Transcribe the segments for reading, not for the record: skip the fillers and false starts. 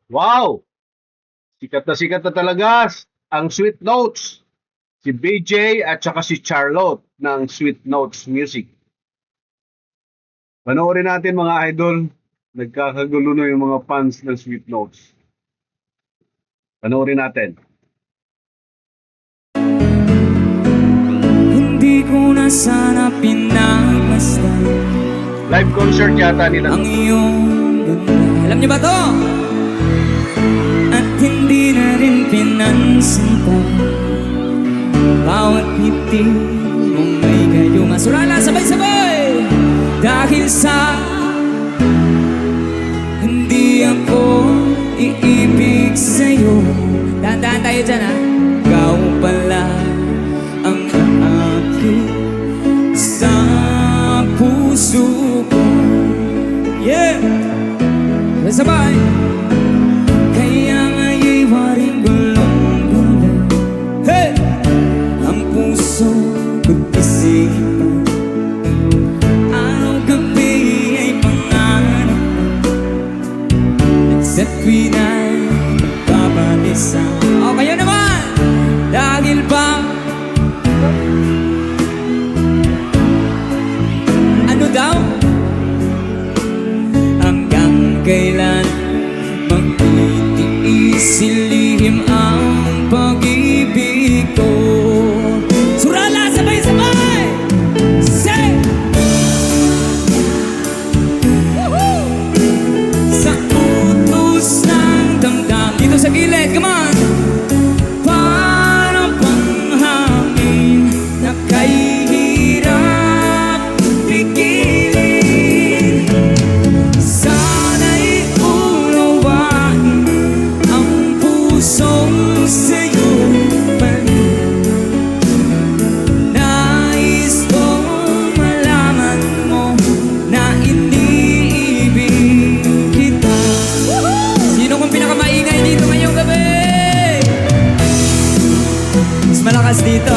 Wow! Sikat na talaga ang Sweet Notes. Si BJ at saka si Charlotte ng Sweet Notes Music. Panoorin natin mga idol. Nagkakagulo na yung mga fans ng Sweet Notes. Panoorin natin. Hindi ko na sana pinagmasdan Live concert yata nila. ang iyong ganda. Alam niyo ba to? At hindi na rin pinansinta bawat ngiti mong may gayuma. Surala, sabay-sabay! Dahil sa hindi ako iibig sa'yo. Dahan-dahan tayo dyan, ha? Ikaw pala ang aking sa puso ko. Yeah! Sabay! Kaya nga'y waring gulong-gulong. Hey! Ang puso ko't isipan, araw-gabi ay pangarap sa tuwina'y nagbabalisa. O kayo naman! Dahil ba ano daw? Hanggang kailan magtitiis silihim ang pag-ibig ko? Surala, sabay-sabay! Say! Woohoo! Sa utos ng damdam. Dito sa gilid, come on! Parang panghangin na kay hirap pigilin. Sana'y unawain ang pusong sa'yo balik. Nais kong malaman mo na iniibig kita. Sino kong pinakamaingay dito ngayong gabi? Mas malakas dito.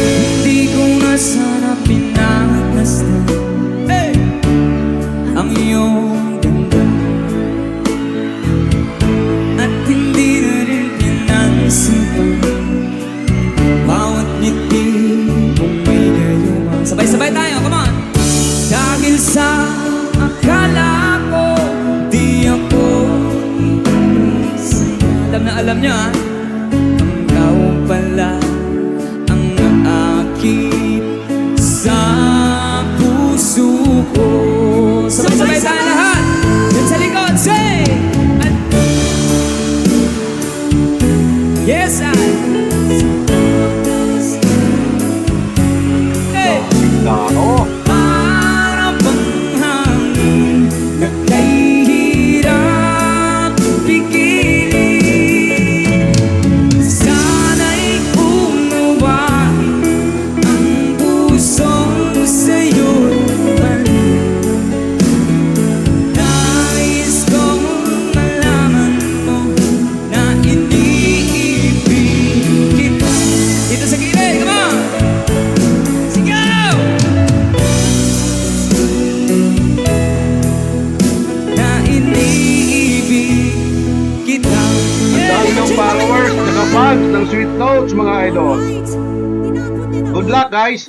Hindi ko na sana pinagmasdan ang iyong ganda. At hindi na rin pinansinpan bawat ngiti mong may gayuma. Sabay-sabay tayo, come on! Dahil sa akala ko di ako alam na alam niya, ha? Ikaw pala ang aakit sa puso ko. Sabay-sabay tayo lahat! Yan sa likod, say! Yes, I hey! Nako. Para bang hangin na kay hirap pigilin. Sana'y unawain ang pusong sa'yo'y balik. Nais kong malaman mo na iniibig kita. Dito sa gilid, come on! Sigaw! Na iniibig kita. Ang dami ng followers, saka fans ng Sweet Notes mga idol. Good luck guys!